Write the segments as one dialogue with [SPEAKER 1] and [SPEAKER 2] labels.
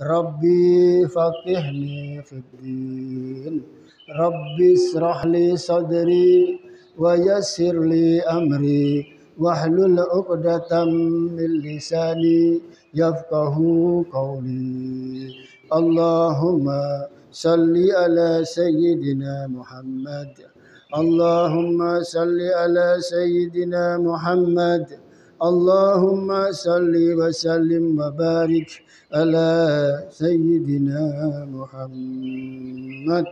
[SPEAKER 1] Rabbi faqihni fid din. Rabbi israh li sadri wa yassir li amri wahlul 'uqdatam min lisani yafqahu qawli. Allahumma salli ala sayyidina Muhammad. Allahumma salli ala sayyidina Muhammad. Allahumma salli wa sallim wa barik ala sayyidina Muhammad.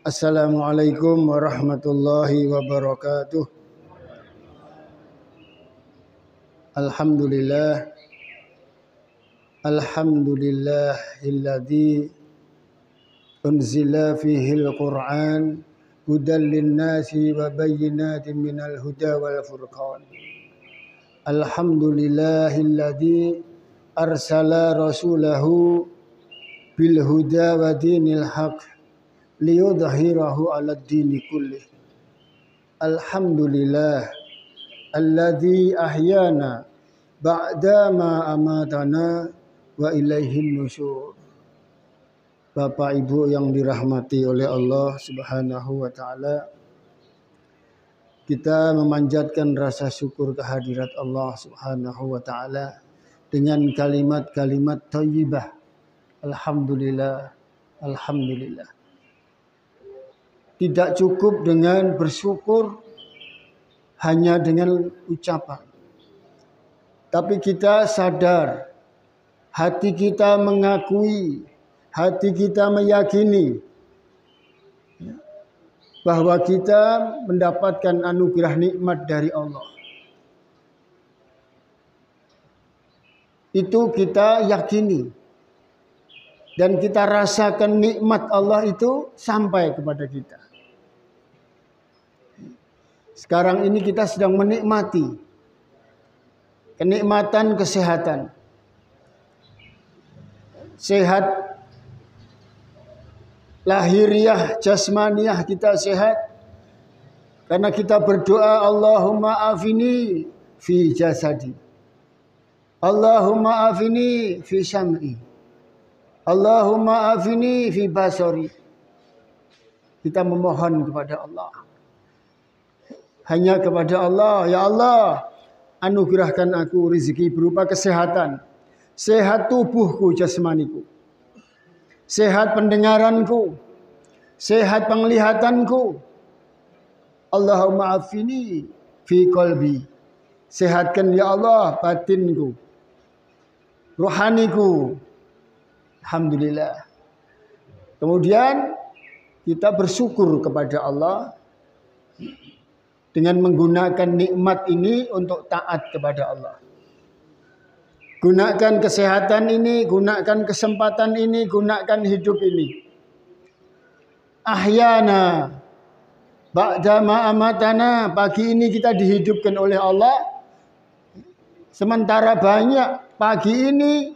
[SPEAKER 1] Assalamualaikum warahmatullahi wabarakatuh. Alhamdulillah. Alhamdulillahilladzi unzila fihil Qur'an hudan linnasi wa bayyinatin minal huda wal furqan. Alhamdulillahilladzi arsala rasulahu bil huda wa dinil haq liyudhhirahu 'alad dini kullih. Alhamdulillah alladzi ahyana ba'da ma amatana wa ilaihin nusyur. Bapak Ibu yang dirahmati oleh Allah Subhanahu wa taala, kita memanjatkan rasa syukur kehadirat Allah Subhanahu wa taala dengan kalimat-kalimat thayyibah. Alhamdulillah, alhamdulillah. Tidak cukup dengan bersyukur hanya dengan ucapan. Tapi kita sadar, hati kita mengakui, hati kita meyakini bahwa kita mendapatkan anugerah nikmat dari Allah. Itu kita yakini. Dan kita rasakan nikmat Allah itu sampai kepada kita. Sekarang ini kita sedang menikmati kenikmatan kesehatan. Sehat lahiriah, jasmaniah kita sehat karena kita berdoa Allahumma afini fi jasadi, Allahumma afini fi sam'i, Allahumma afini fi basari. Kita memohon kepada Allah, hanya kepada Allah. Ya Allah, anugerahkan aku rezeki berupa kesehatan, sehat tubuhku jasmaniku, sehat pendengaranku, sehat penglihatanku. Allahumma afini fi qalbi. Sehatkan ya Allah batinku, rohaniku. Alhamdulillah. Kemudian kita bersyukur kepada Allah dengan menggunakan nikmat ini untuk taat kepada Allah. Gunakan kesehatan ini, gunakan kesempatan ini, gunakan hidup ini. Ahyana ba'da ma amatana. Pagi ini kita dihidupkan oleh Allah. Sementara banyak pagi ini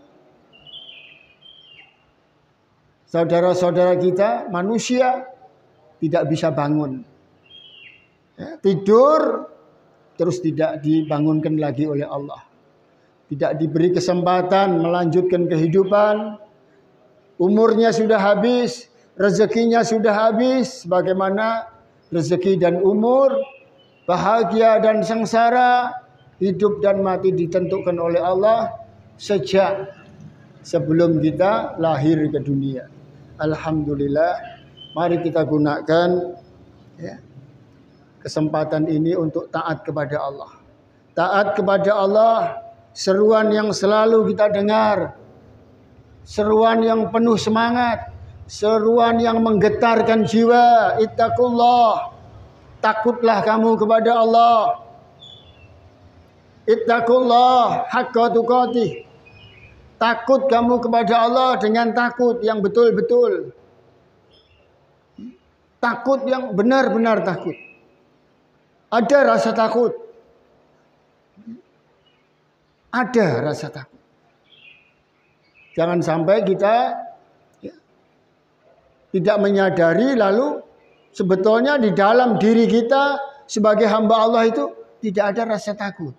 [SPEAKER 1] saudara-saudara kita manusia tidak bisa bangun. Tidur terus tidak dibangunkan lagi oleh Allah. Tidak diberi kesempatan melanjutkan kehidupan. Umurnya sudah habis, rezekinya sudah habis. Bagaimana rezeki dan umur, bahagia dan sengsara, hidup dan mati ditentukan oleh Allah sejak sebelum kita lahir ke dunia. Alhamdulillah, mari kita gunakan kesempatan ini untuk taat kepada Allah. Taat kepada Allah. Seruan yang selalu kita dengar, seruan yang penuh semangat, seruan yang menggetarkan jiwa. Ittaqullah, takutlah kamu kepada Allah. Ittaqullah haqqa tuqatih, takut kamu kepada Allah dengan takut yang betul-betul. Takut yang benar-benar takut. Ada rasa takut. Ada rasa takut. Jangan sampai kita tidak menyadari lalu sebetulnya di dalam diri kita sebagai hamba Allah itu tidak ada rasa takut.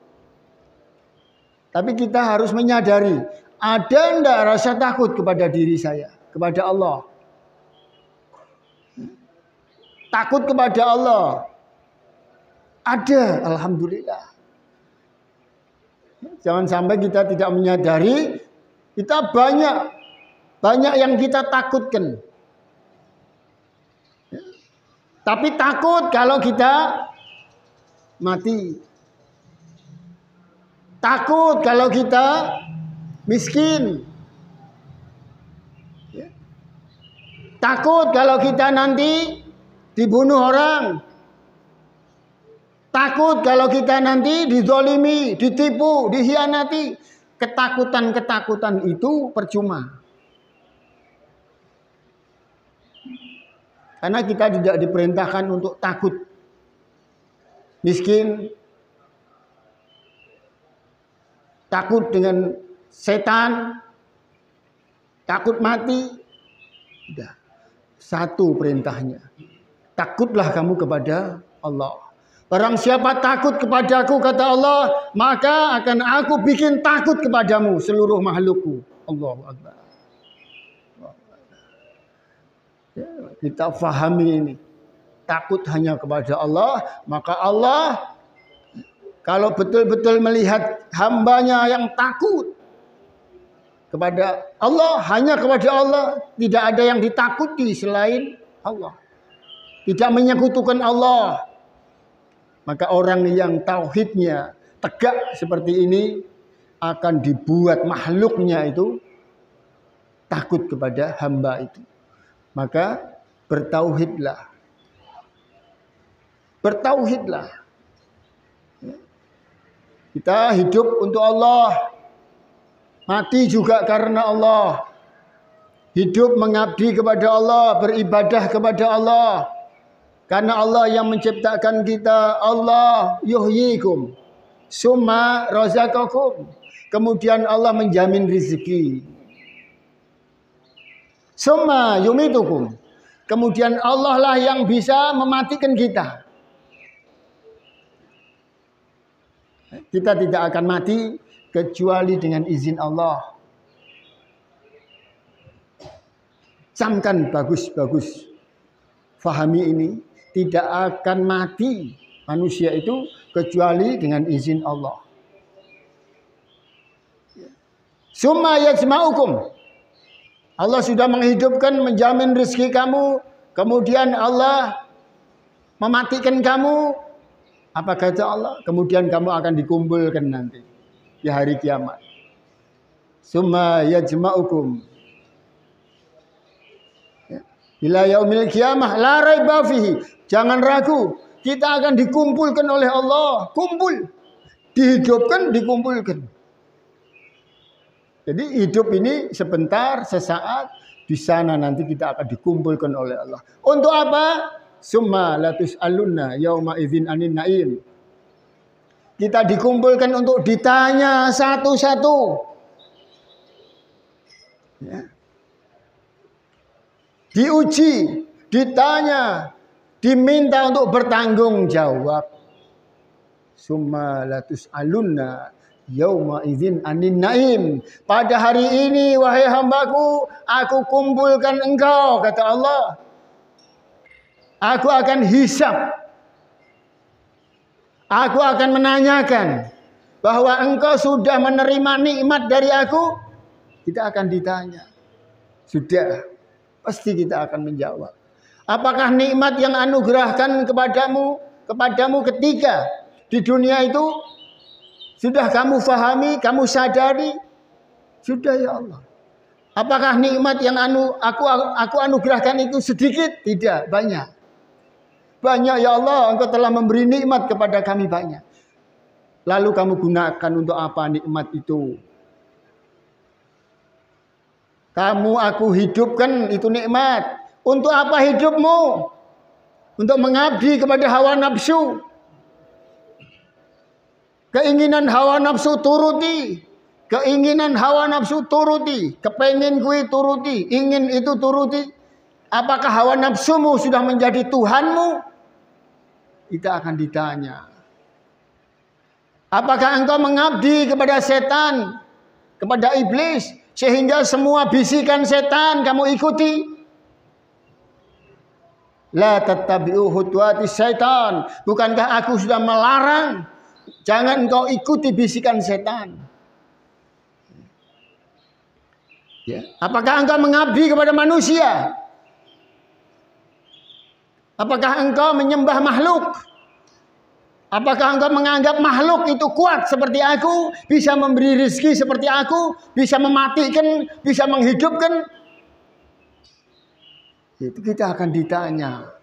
[SPEAKER 1] Tapi kita harus menyadari Ada enggak rasa takut kepada diri saya, kepada Allah? Takut kepada Allah. Ada, alhamdulillah. Jangan sampai kita tidak menyadari kita banyak yang kita takutkan. Tapi takut kalau kita mati. Takut kalau kita miskin. Takut kalau kita nanti dibunuh orang. Takut kalau kita nanti dizolimi, ditipu, dikhianati. Ketakutan-ketakutan itu percuma. Karena kita tidak diperintahkan untuk takut miskin, takut dengan setan, takut mati. Sudah. Satu perintahnya. Takutlah kamu kepada Allah. Barang siapa takut kepadaku, kata Allah, maka akan aku bikin takut kepadamu seluruh makhlukku. Allahu Akbar. Kita fahami ini. Takut hanya kepada Allah, maka Allah kalau betul-betul melihat hambanya yang takut kepada Allah, hanya kepada Allah, tidak ada yang ditakuti selain Allah. Tidak menyekutukan Allah. Maka orang yang tauhidnya tegak seperti ini akan dibuat makhluknya itu takut kepada hamba itu. Maka bertauhidlah. Bertauhidlah. Kita hidup untuk Allah. Mati juga karena Allah. Hidup mengabdi kepada Allah, beribadah kepada Allah. Karena Allah yang menciptakan kita, Allah yuhyikum, summa razaqakum. Kemudian Allah menjamin rezeki. Summa yumitukum. Kemudian Allah lah yang bisa mematikan kita. Kita tidak akan mati kecuali dengan izin Allah. Camkan bagus-bagus. Fahami ini. Tidak akan mati manusia itu kecuali dengan izin Allah. Summa yajma'ukum. Allah sudah menghidupkan, menjamin rezeki kamu. Kemudian Allah mematikan kamu. Apa kata Allah? Kemudian kamu akan dikumpulkan nanti di hari kiamat. Summa yajma'ukum ila yaumil qiyamah la raiba fihi. Jangan ragu, kita akan dikumpulkan oleh Allah. Kumpul. Dihidupkan, dikumpulkan. Jadi hidup ini sebentar, sesaat, di sana nanti kita akan dikumpulkan oleh Allah. Untuk apa? Summa latus alunna yauma idzin anin naim. Kita dikumpulkan untuk ditanya satu-satu. Ya. Diuji, ditanya, diminta untuk bertanggung jawab. Summa latus alunna yauma idzin anin naim. Pada hari ini wahai hambaku, aku kumpulkan engkau, kata Allah. Aku akan hisab. Aku akan menanyakan bahwa engkau sudah menerima nikmat dari aku. Kita akan ditanya. Sudah. Pasti kita akan menjawab. Apakah nikmat yang anugerahkan kepadamu ketika di dunia itu sudah kamu fahami, kamu sadari? Sudah ya Allah. Apakah nikmat yang aku anugerahkan itu sedikit? Tidak, banyak. Banyak ya Allah, engkau telah memberi nikmat kepada kami banyak. Lalu kamu gunakan untuk apa nikmat itu? Aku hidupkan itu nikmat. Untuk apa hidupmu? Untuk mengabdi kepada hawa nafsu. Keinginan hawa nafsu turuti. Keinginan hawa nafsu turuti. Kepengen kui turuti. Ingin itu turuti. Apakah hawa nafsumu sudah menjadi Tuhanmu? Kita akan ditanya. Apakah engkau mengabdi kepada setan? kepada iblis sehingga semua bisikan setan kamu ikuti. La tattabi'u khutuwati syaitan. Bukankah aku sudah melarang jangan engkau ikuti bisikan setan? Ya. Apakah engkau mengabdi kepada manusia? Apakah engkau menyembah makhluk? Apakah engkau menganggap makhluk itu kuat seperti aku, bisa memberi rezeki seperti aku, bisa mematikan, bisa menghidupkan? Itu kita akan ditanya.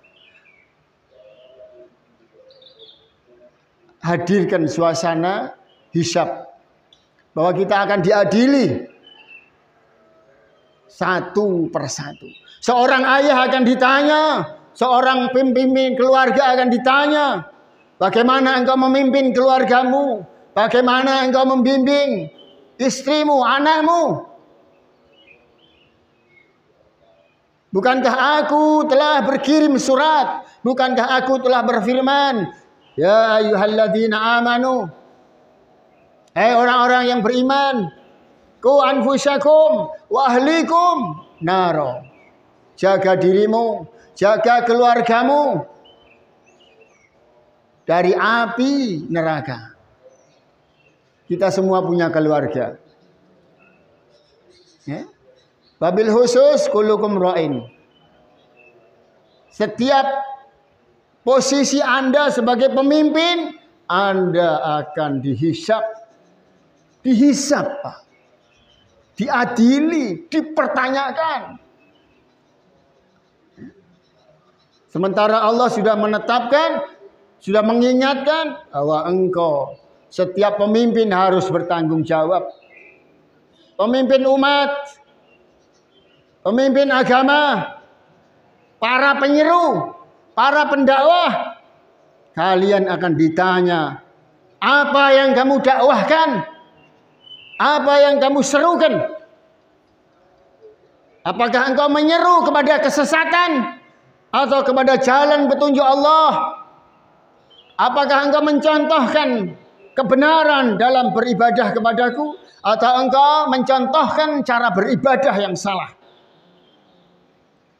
[SPEAKER 1] Hadirkan suasana hisab bahwa kita akan diadili satu persatu. Seorang ayah akan ditanya, seorang pemimpin keluarga akan ditanya, bagaimana engkau memimpin keluargamu, bagaimana engkau membimbing istrimu, anakmu. Bukankah aku telah berkirim surat, bukankah aku telah berfirman, ya ayyuhalladzina amanu, orang-orang yang beriman, ku anfusakum wa ahlikum naro. Jaga dirimu, jaga keluargamu dari api neraka. Kita semua punya keluarga. Ya? Wabil khusus kullukum ra'in. Setiap posisi Anda sebagai pemimpin, Anda akan dihisab. Dihisab, Pak. Diadili, dipertanyakan. Sementara Allah sudah menetapkan, sudah mengingatkan bahwa engkau setiap pemimpin harus bertanggung jawab. Pemimpin umat, pemimpin agama, para penyeru, para pendakwah, kalian akan ditanya, apa yang kamu dakwahkan? Apa yang kamu serukan? Apakah engkau menyeru kepada kesesatan atau kepada jalan petunjuk Allah? Apakah engkau mencontohkan kebenaran dalam beribadah kepadaku atau engkau mencontohkan cara beribadah yang salah?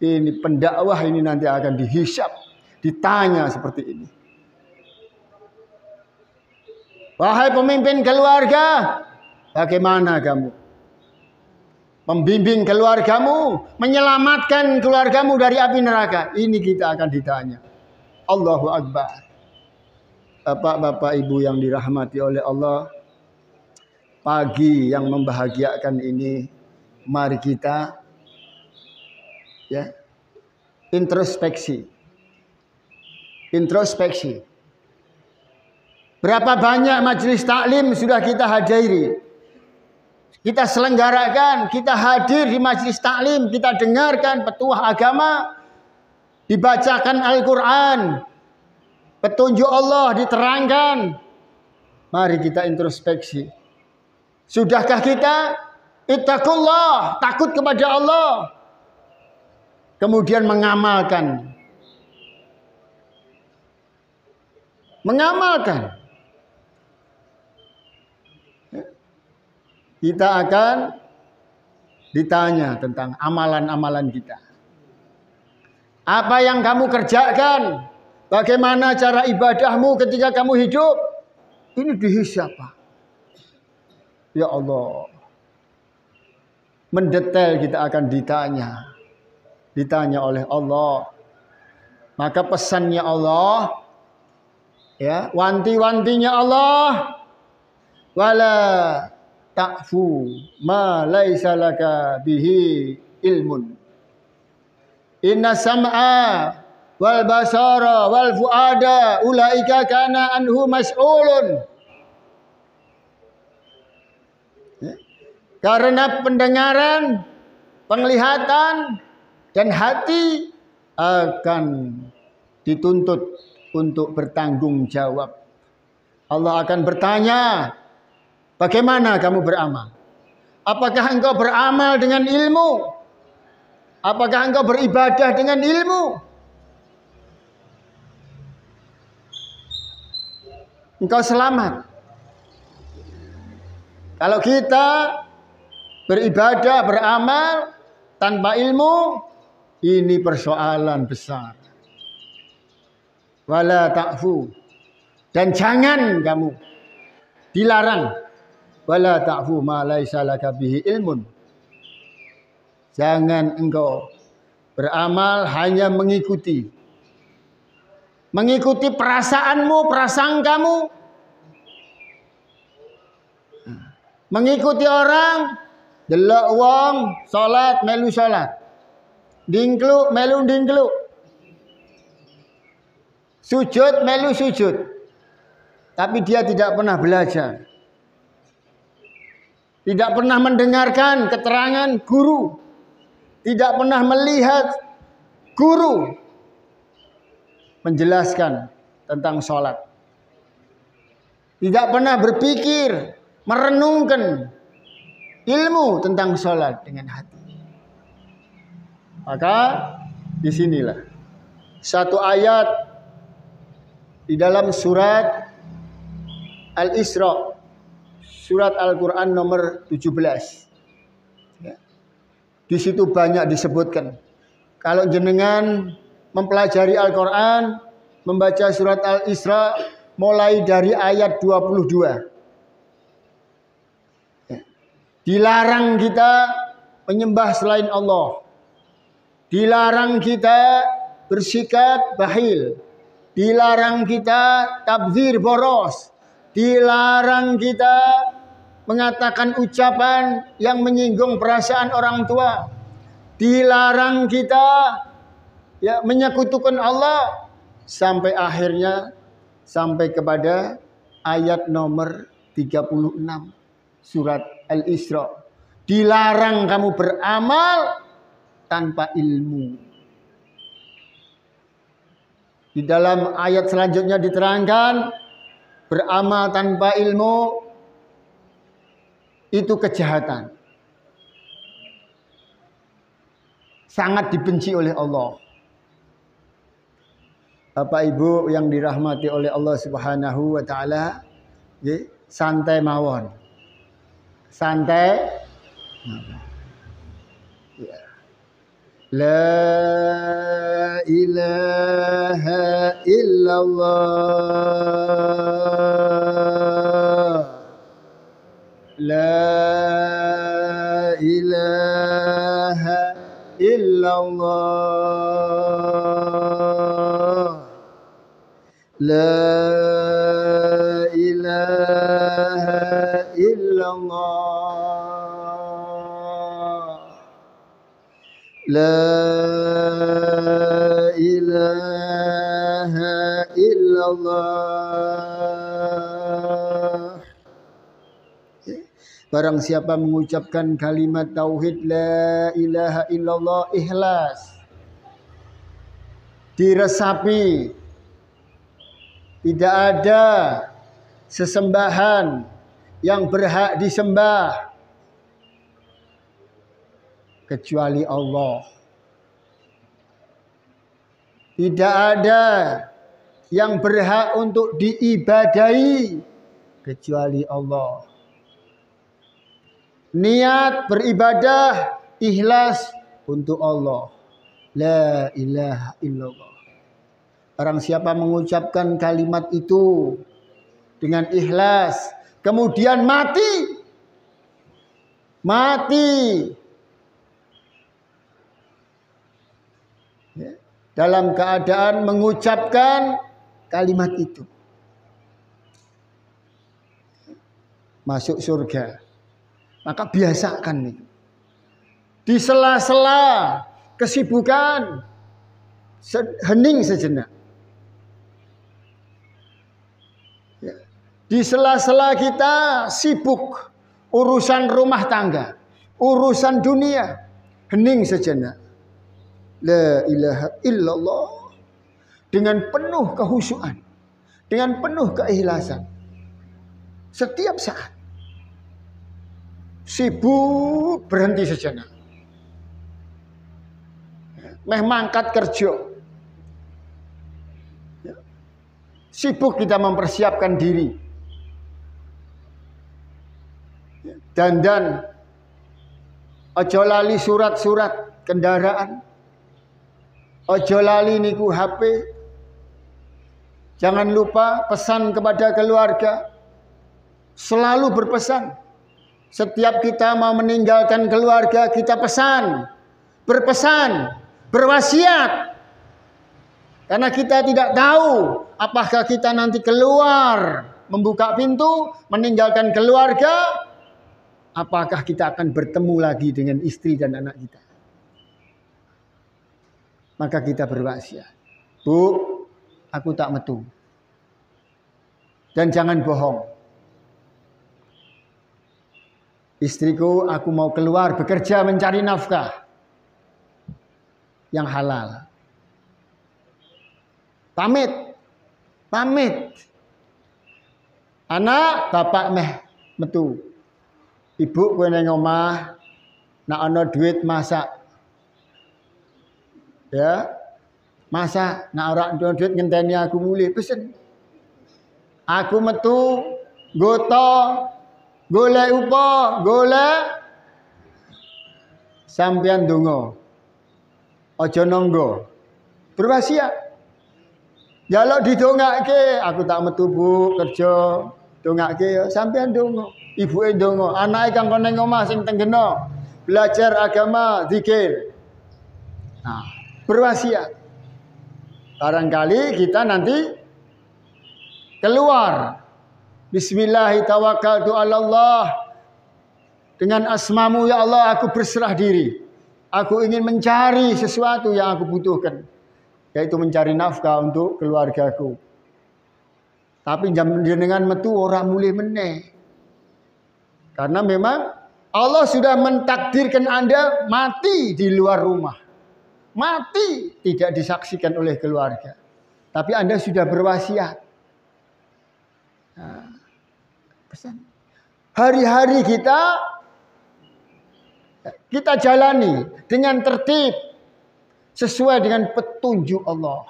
[SPEAKER 1] Ini pendakwah ini nanti akan dihisab, ditanya seperti ini. Wahai pemimpin keluarga, bagaimana kamu membimbing keluargamu, menyelamatkan keluargamu dari api neraka? Ini kita akan ditanya. Allahu Akbar. Bapak-bapak ibu yang dirahmati oleh Allah, pagi yang membahagiakan ini, mari kita introspeksi. Introspeksi. Berapa banyak majelis taklim sudah kita hadiri? Kita selenggarakan, kita hadir di majelis taklim, kita dengarkan petuah agama, dibacakan Al-Quran, petunjuk Allah diterangkan. Mari kita introspeksi. Sudahkah kita ittaqullah, takut kepada Allah, kemudian mengamalkan. Kita akan ditanya tentang amalan-amalan kita. Apa yang kamu kerjakan? Bagaimana cara ibadahmu ketika kamu hidup? Ini dihisab, Pak. Ya Allah. Mendetail kita akan ditanya. Ditanya oleh Allah. Maka pesannya Allah, ya, wanti-wantinya Allah, wala ta'fu ma laisa laka bihi ilmun. Inna sam'a wal basara wal fuada ulaika kana anhu mas'ulun. Karena pendengaran, penglihatan dan hati akan dituntut untuk bertanggung jawab. Allah akan bertanya, bagaimana kamu beramal? Apakah engkau beramal dengan ilmu? Apakah engkau beribadah dengan ilmu? Engkau selamat. Kalau kita beribadah, beramal tanpa ilmu, ini persoalan besar. Wala ta'fu, dan jangan kamu, dilarang, wala ta'fu ma laisa laka bihi ilmun. Jangan engkau beramal hanya mengikuti perasaanmu, prasangkamu, mengikuti orang, delok wong salat melu salat, dingkluk melu dingkluk, sujud melu sujud, tapi dia tidak pernah belajar, tidak pernah mendengarkan keterangan guru, tidak pernah melihat guru menjelaskan tentang sholat, tidak pernah berpikir, merenungkan ilmu tentang sholat dengan hati. Maka disinilah satu ayat di dalam surat Al-Isra, surat Al-Quran nomor 17. Di situ banyak disebutkan. Kalau jenengan mempelajari Al-Quran, membaca surat Al-Isra mulai dari ayat 22. Dilarang kita menyembah selain Allah. Dilarang kita bersikap bakhil. Dilarang kita tabdzir boros. Dilarang kita mengatakan ucapan yang menyinggung perasaan orang tua. Dilarang kita menyekutukan Allah sampai akhirnya sampai kepada ayat nomor 36 surat Al-Isra. Dilarang kamu beramal tanpa ilmu. Di dalam ayat selanjutnya diterangkan beramal tanpa ilmu itu kejahatan. Sangat dibenci oleh Allah. Bapak Ibu yang dirahmati oleh Allah Subhanahu wa taala, santai mawon. Santai. Ya. La ilaha illallah. La ilaha illallah. La ilaha illallah. La ilaha illallah. Barang siapa mengucapkan kalimat tauhid la ilaha illallah ikhlas, diresapi, tidak ada sesembahan yang berhak disembah kecuali Allah. Tidak ada yang berhak untuk diibadahi kecuali Allah. Niat beribadah ikhlas untuk Allah. La ilaha illallah. Barang siapa mengucapkan kalimat itu dengan ikhlas, kemudian mati dalam keadaan mengucapkan kalimat itu, masuk surga. Maka biasakan nih, di sela-sela kesibukan hening sejenak. Di sela-sela kita sibuk urusan rumah tangga, urusan dunia, hening sejenak. La ilaha illallah dengan penuh kehusuan, dengan penuh keikhlasan. Setiap saat sibuk berhenti sejenak. Meh mangkat kerja. Sibuk kita mempersiapkan diri. Dandan Ojo lali surat-surat kendaraan. Ojo lali niku HP. Jangan lupa pesan kepada keluarga. Selalu berpesan. Setiap kita mau meninggalkan keluarga, kita pesan. Berpesan. Berwasiat. Karena kita tidak tahu apakah kita nanti keluar, membuka pintu, meninggalkan keluarga, apakah kita akan bertemu lagi dengan istri dan anak kita. Maka kita berwasiat. Bu, aku tak metu. Dan jangan bohong. Istriku, aku mau keluar bekerja mencari nafkah yang halal. Pamit. Anak, bapak meh metu. Ibu kowe nang omah, nak ana duit masak. Ya. Masak, nak ora ana duit ngenteni aku mulih pesen. Aku metu goto golek upa, golek sampean donga. Aja nangga. Berwasiat. Jaluk didongake, aku tak metu Bu kerja. Dongake ya sampean donga. Ibuke donga, anake kang kono ning omah sing tenggena belajar agama, zikir. Nah, berwasiat. Barangkali kita nanti keluar. Bismillahirrahmanirrahim. Dengan asmamu ya Allah aku berserah diri. Aku ingin mencari sesuatu yang aku butuhkan. Yaitu mencari nafkah untuk keluargaku. Tapi jenengan metu ora mulih meneh. Karena memang Allah sudah mentakdirkan Anda mati di luar rumah. Mati tidak disaksikan oleh keluarga. Tapi Anda sudah berwasiat. Nah, pesan. Hari-hari kita jalani dengan tertib sesuai dengan petunjuk Allah.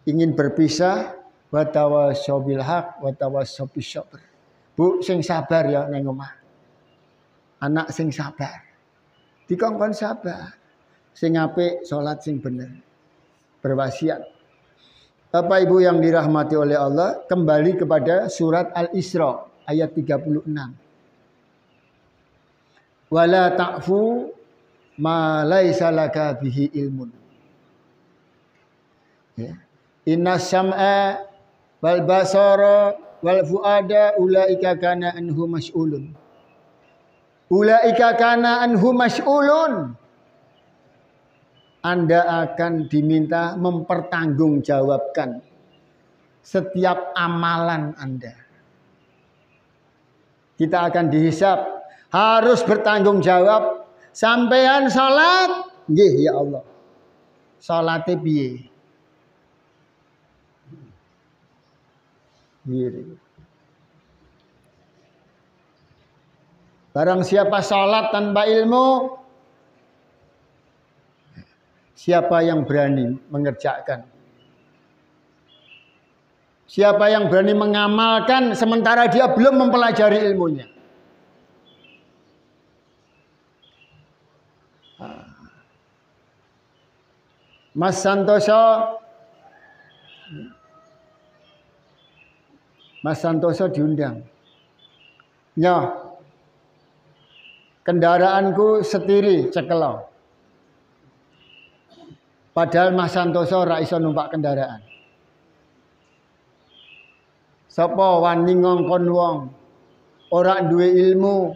[SPEAKER 1] Ingin berpisah, wa tawassaw bil haq wa tawassaw bis sabr. Bu sing sabar ya nang omah. Anak sing sabar. Dikongkon sabar. Sing apik salat sing bener. Berwasiat. Bapak Ibu yang dirahmati oleh Allah, kembali kepada surat Al-Isra ayat 36. Wala ta'fu ma laisa laka bihi ilmun. Ya. Inna sam'a wal basara wal fuada ulaika kana anhu mas'ulun. Ulaika kana anhu mas'ulun. Anda akan diminta mempertanggungjawabkan setiap amalan Anda. Kita akan dihisab, harus bertanggung jawab. Sampean salat, nggih ya Allah. Salate piye? Barang siapa salat tanpa ilmu, siapa yang berani mengerjakan? Siapa yang berani mengamalkan sementara dia belum mempelajari ilmunya? Mas Santoso diundang. Ya, kendaraanku setiri cekelo. Padahal Mas Santoso ora iso numpak kendaraan. Sapa wani ngongkon wong ora duwe ilmu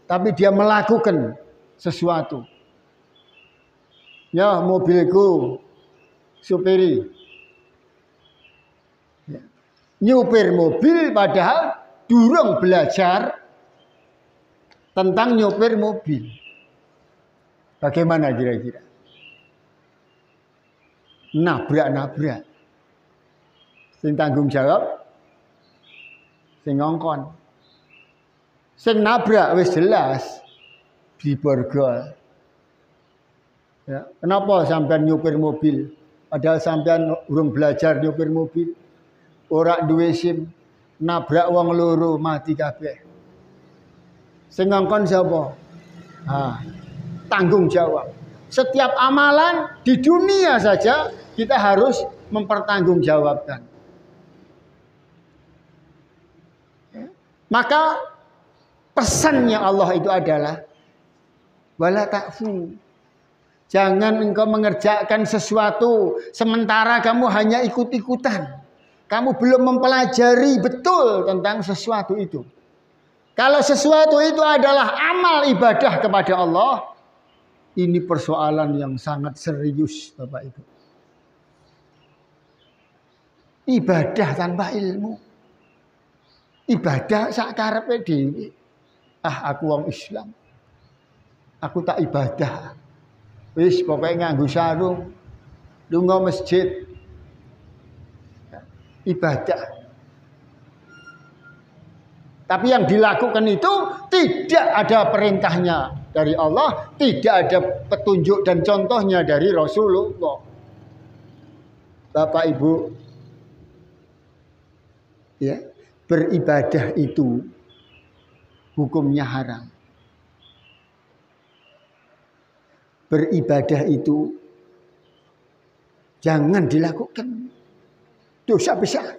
[SPEAKER 1] tapi dia melakukan sesuatu. Ya, mobilku supiri. Ya. Nyupir mobil padahal durung belajar tentang nyupir mobil. Bagaimana kira-kira? Nabrak-nabrak. Sing tanggung jawab sing ngongkon. Sing nabrak wis jelas diborgol. Ya, kenapa sampean nyupir mobil? Padahal sampean urung belajar nyupir mobil. Ora duwe SIM, nabrak wong loro mati kabeh. Sing ngongkon sapa? Tanggung jawab. Setiap amalan di dunia saja kita harus mempertanggungjawabkan. Maka pesannya Allah itu adalah wala ta'fu. Jangan engkau mengerjakan sesuatu sementara kamu hanya ikut-ikutan. Kamu belum mempelajari betul tentang sesuatu itu. Kalau sesuatu itu adalah amal ibadah kepada Allah, ini persoalan yang sangat serius, Bapak Ibu. Ibadah tanpa ilmu. Ibadah sak karepe dhewe. Aku wong Islam. Aku tak ibadah. Wis pokoke nganggo sarung, lunga masjid. Ibadah. Tapi yang dilakukan itu tidak ada perintahnya dari Allah, tidak ada petunjuk dan contohnya dari Rasulullah. Bapak Ibu, ya, beribadah itu hukumnya haram. Beribadah itu jangan dilakukan. Dosa besar.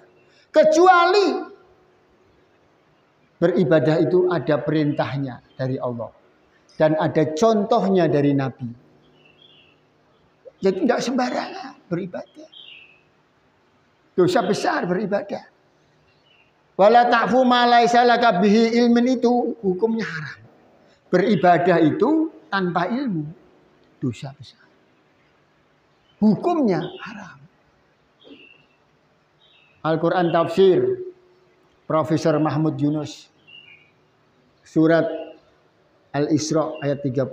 [SPEAKER 1] Kecuali beribadah itu ada perintahnya dari Allah. Dan ada contohnya dari Nabi. Jadi tidak sembarangan beribadah. Dosa besar beribadah. Wala ta'fu ma laisa laka bihi ilmin itu hukumnya haram. Beribadah itu tanpa ilmu dosa besar. Hukumnya haram. Al-Quran Tafsir Profesor Mahmud Yunus, surat Al-Isra ayat 36.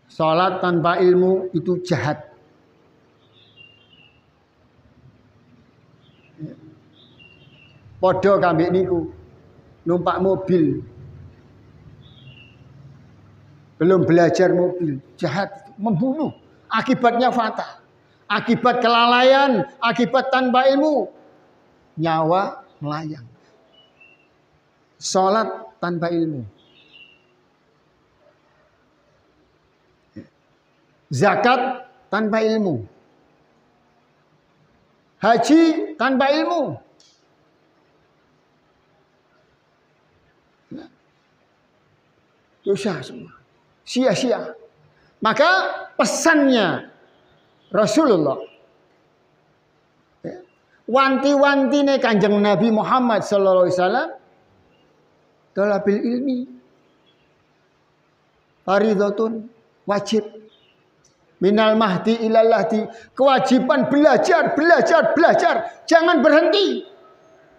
[SPEAKER 1] Salat tanpa ilmu itu jahat. Podo kambik niku numpak mobil, belum belajar mobil, jahat, membunuh, akibatnya fatal. Akibat kelalaian, akibat tanpa ilmu, nyawa melayang. Salat tanpa ilmu, zakat tanpa ilmu, haji tanpa ilmu. Dosa semua, sia-sia. Maka pesannya Rasulullah, wanti-wantine Kanjeng Nabi Muhammad sallallahu alaihi wasallam, talabil ilmi fardhatun, wajib. Minal mahdi ilal lahdi, kewajiban belajar, belajar, belajar, jangan berhenti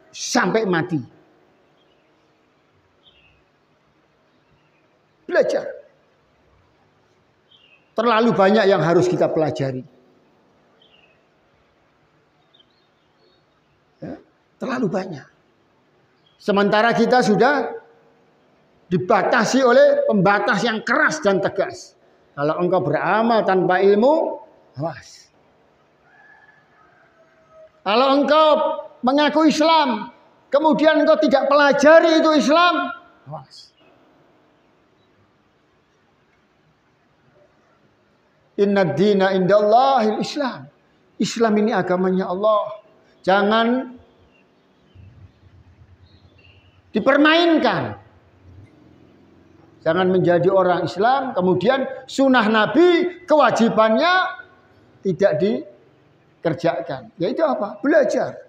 [SPEAKER 1] sampai mati. Belajar. Terlalu banyak yang harus kita pelajari. Terlalu banyak. Sementara kita sudah dibatasi oleh pembatas yang keras dan tegas. Kalau engkau beramal tanpa ilmu, awas. Kalau engkau mengaku Islam, kemudian engkau tidak pelajari itu Islam, awas. Inna dina indallahil Islam. Islam ini agamanya Allah. Jangan dipermainkan. Jangan menjadi orang Islam, kemudian sunnah Nabi, kewajibannya tidak dikerjakan. Yaitu apa? Belajar.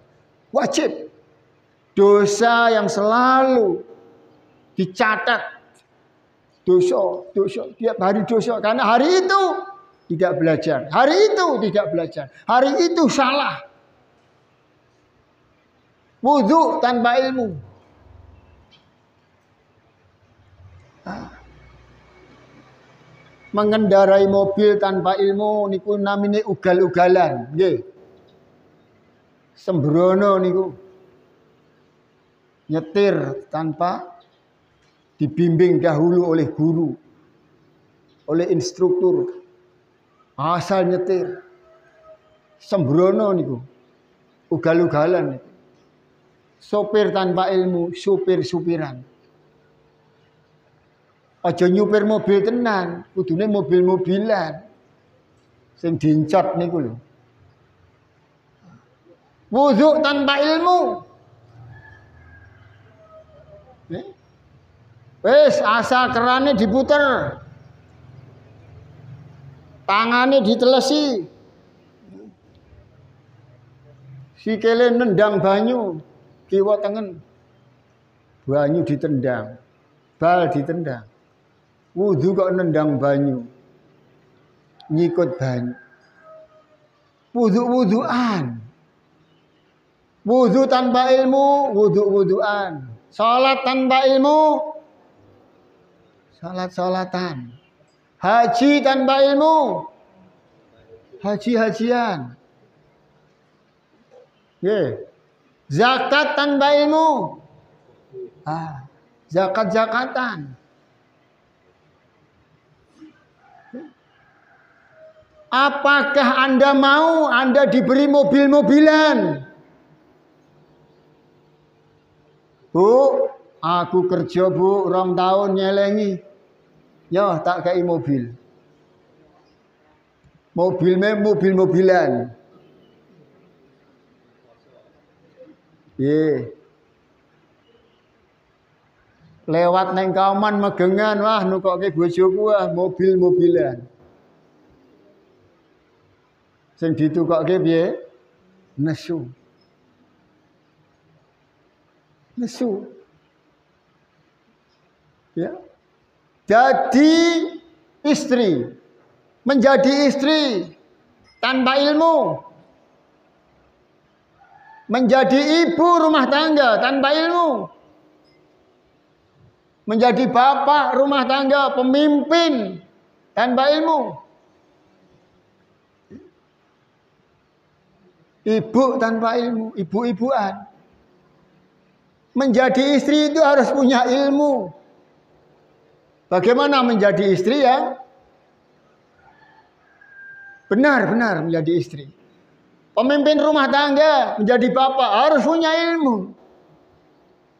[SPEAKER 1] Wajib. Dosa yang selalu dicatat. Dosa, dosa. Tiap hari dosa. Karena hari itu tidak belajar. Hari itu tidak belajar. Hari itu salah. Wudhu tanpa ilmu. Mengendarai mobil tanpa ilmu niku namine ugal-ugalan, nggih. Sembrono niku. Nyetir tanpa dibimbing dahulu oleh guru, oleh instruktur. Asal nyetir. Sembrono niku. Ugal-ugalan niku. Sopir tanpa ilmu, supir-supiran. Aja nyupir mobil tenan, kudune mobil-mobilan. Sing dincot niku lho. Wudu tanpa ilmu. Wis asal kerane diputer. Tangane ditelesi. Sikile nendang banyu, kiwa tengen. Banyu ditendang. Bal ditendang. Wudu kok nendang banyu. Nyikut banyu. Wudu-wuduan. Wudu tanpa ilmu, wudu-wuduan. Salat tanpa ilmu, salat-salatan. Haji tanpa ilmu, haji-hajian. Zakat tanpa ilmu, zakat-zakatan. Apakah Anda mau Anda diberi mobil-mobilan? Bu, aku kerja bu, 2 tahun nyelengi. Ya, tak kei mobil. Mobil-mobilan. Lewat neng kauman megengan, wah nukoke bojoku wah mobil-mobilan. Sing ditukoke piye? Nesu. Ya. Jadi istri, menjadi istri tanpa ilmu, menjadi ibu rumah tangga tanpa ilmu, menjadi bapak rumah tangga, pemimpin tanpa ilmu, ibu tanpa ilmu, ibu-ibuan. Menjadi istri itu harus punya ilmu. Bagaimana menjadi istri yang benar-benar menjadi istri. Pemimpin rumah tangga, menjadi bapak harus punya ilmu.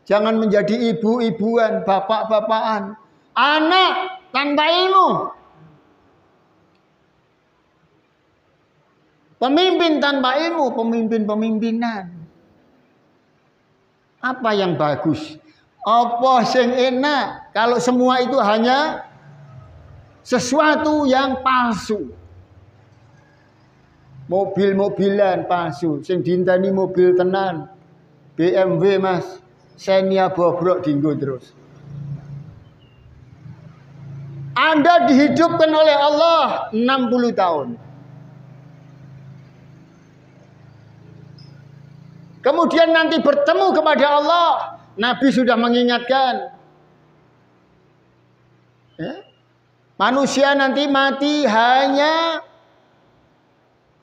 [SPEAKER 1] Jangan menjadi ibu-ibuan, bapak-bapakan. Anak tanpa ilmu. Pemimpin tanpa ilmu, pemimpin-pemimpinan. Apa yang bagus? Apa sing enak? Kalau semua itu hanya sesuatu yang palsu. Mobil-mobilan palsu. Sing dinteni mobil tenan. BMW mas. Xenia bobrok dinggo terus. Anda dihidupkan oleh Allah 60 tahun. Kemudian nanti bertemu kepada Allah. Nabi sudah mengingatkan. Manusia nanti mati hanya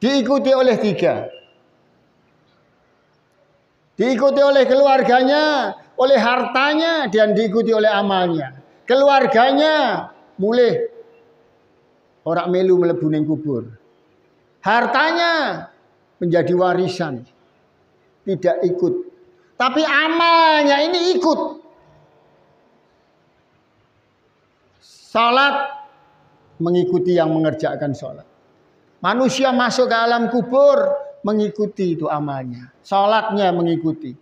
[SPEAKER 1] diikuti oleh 3. Diikuti oleh keluarganya, oleh hartanya, dan diikuti oleh amalnya. Keluarganya mulai orang melu mlebu ning kubur. Hartanya menjadi warisan. Tidak ikut. Tapi amalnya ini ikut. Salat mengikuti yang mengerjakan salat. Manusia masuk ke alam kubur mengikuti itu amalnya. Salatnya mengikuti.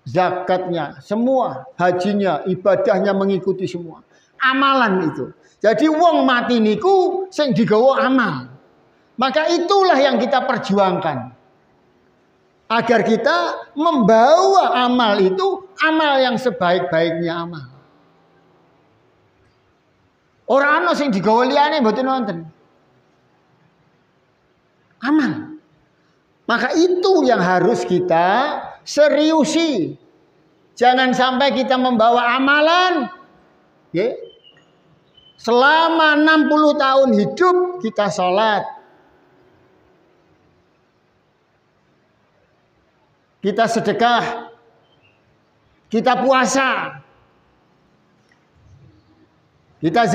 [SPEAKER 1] Zakatnya, semua. Hajinya, ibadahnya mengikuti semua. Amalan itu. Jadi wong mati niku sing digawa amal. Maka itulah yang kita perjuangkan. Agar kita membawa amal itu amal yang sebaik-baiknya amal. Ora ana sing digawa liyane mboten wonten. Amal. Maka itu yang harus kita seriusi. Jangan sampai kita membawa amalan selama 60 tahun hidup kita sholat. Kita sedekah, kita puasa, kita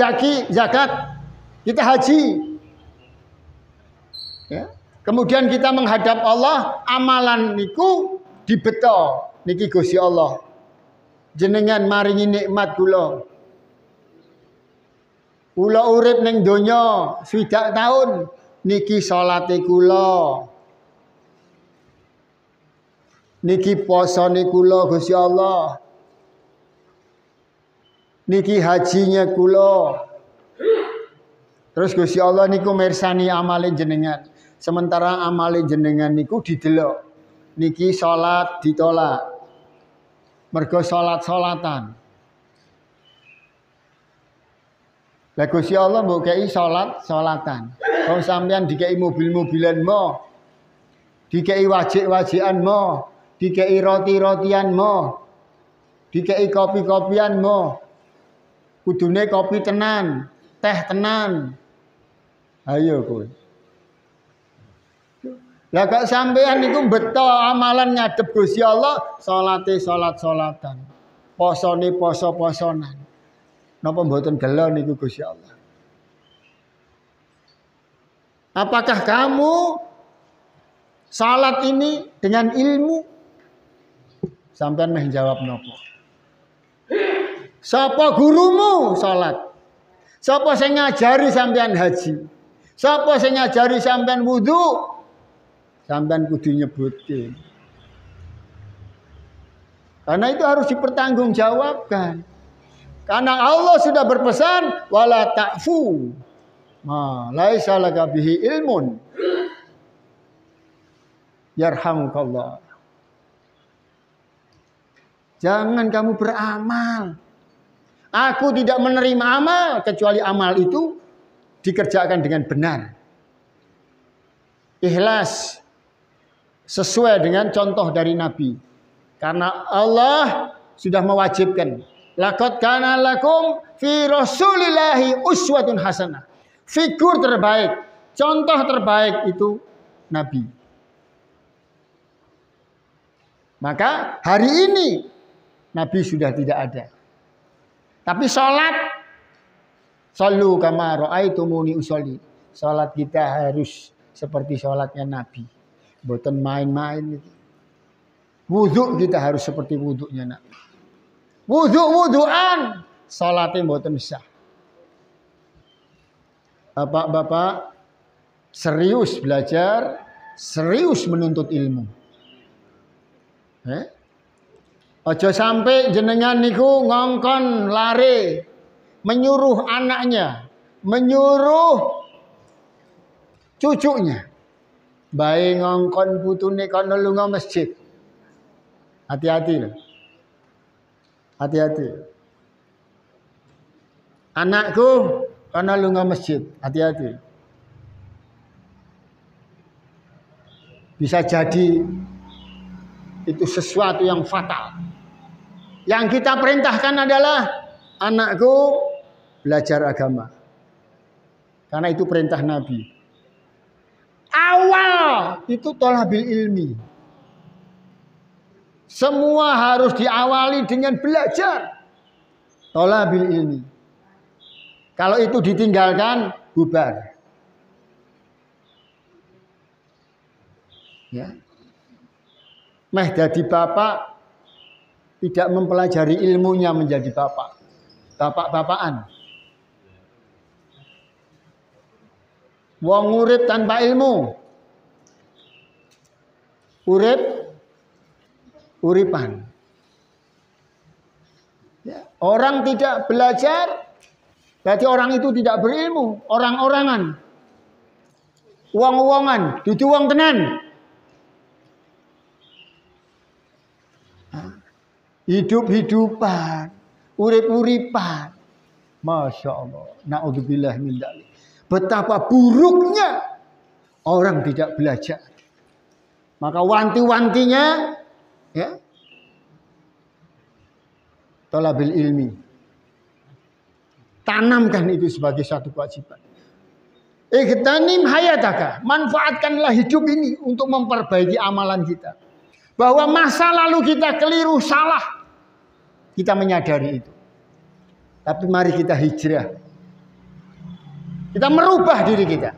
[SPEAKER 1] zakat, kita haji. Ya. Kemudian kita menghadap Allah, amalan niku dibeto niki Gusti Allah. Jenengan maringi nikmat kula. Kula urip ning donya 60 tahun niki salate kula. Niki posone kula Gusti Allah. Niki hajinya kula. Terus Gusti Allah niku mirsani amale jenengan. Sementara amale jenengan niku didelok. Niki salat ditolak. Mergo salat-salatan. Lah Gusti Allah mbok kei salat-salatan. Wong sampean dikei mobil-mobilan mo. Dikei wajik-wajikan mo. Dikei roti-rotian mo. Dikei kopi-kopian mo. Kudune kopi tenan, teh tenan. Ayo kowe. Lah kok sampean niku beto amalan ngadep Gusti Allah, salate salat-salatan. Posone poso-posonan. Napa mboten gelo niku Gusti Allah? Apakah kamu salat ini dengan ilmu? Sampean meh jawab napa? Sapa gurumu salat? Sapa sing ngajari sampean haji? Sapa sing ngajari sampean wudu? Sampean kudu nyebutke. Karena itu harus dipertanggungjawabkan. Karena Allah sudah berpesan wala ta'fu. Ma laisa laka bihi ilmun. Yarhamukallah. Jangan kamu beramal. Aku tidak menerima amal kecuali amal itu dikerjakan dengan benar. Ikhlas sesuai dengan contoh dari Nabi. Karena Allah sudah mewajibkan. Laqad kana lakum fi Rasulillahi uswatun hasanah. Figur terbaik, contoh terbaik itu Nabi. Maka hari ini Nabi sudah tidak ada. Tapi sholat, sallu kama ra'aitumuni usolli. Sholat kita harus seperti sholatnya Nabi. Mboten main-main itu. Wudhu kita harus seperti wudhunya Nabi. Wudhu-wudhuan, sholatnya mboten sah. Bapak-bapak serius belajar, serius menuntut ilmu. Ojo sampai jenengan niku ngongkon lare, menyuruh anaknya, menyuruh cucunya, bae ngongkon putune kono lunga masjid. Hati-hati loh. Hati-hati. Anakku kono lunga masjid, hati-hati. Bisa jadi itu sesuatu yang fatal. Yang kita perintahkan adalah anakku belajar agama. Karena itu perintah Nabi. Awal itu thalabil ilmi. Semua harus diawali dengan belajar. Thalabil ilmi. Kalau itu ditinggalkan, bubar. Ya. Meh jadi bapak tidak mempelajari ilmunya menjadi bapak. Bapak-bapakan. Wong urip tanpa ilmu. Urip uripan. Ya. Orang tidak belajar berarti orang itu tidak berilmu, orang-orangan. Wong-wongan, dudu wong tenan. Hidup-hidupan, urip-uripan. Masya Allah. Na'udzubillah min dzalik. Betapa buruknya orang tidak belajar. Maka wanti-wantinya ya, thalabil ilmi. Tanamkan itu sebagai satu kewajiban. Ightanim hayataka. Manfaatkanlah hidup ini untuk memperbaiki amalan kita. Bahwa masa lalu kita keliru, salah. Kita menyadari itu. Tapi mari kita hijrah. Kita merubah diri kita.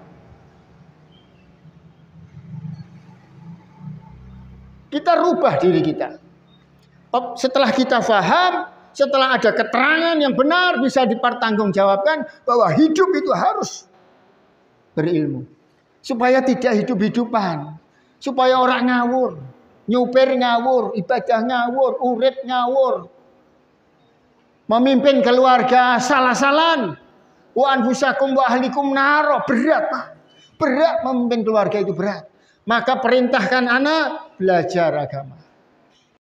[SPEAKER 1] Kita rubah diri kita. Setelah kita paham, setelah ada keterangan yang benar bisa dipertanggungjawabkan bahwa hidup itu harus berilmu. Supaya tidak hidup-hidupan. Supaya orang ngawur. Nyupir ngawur, ibadah ngawur, urip ngawur. Memimpin keluarga salah-salan. Wa anfusakum wa ahlikum naro. Berat, Pak. Berat memimpin keluarga itu berat. Maka perintahkan anak belajar agama.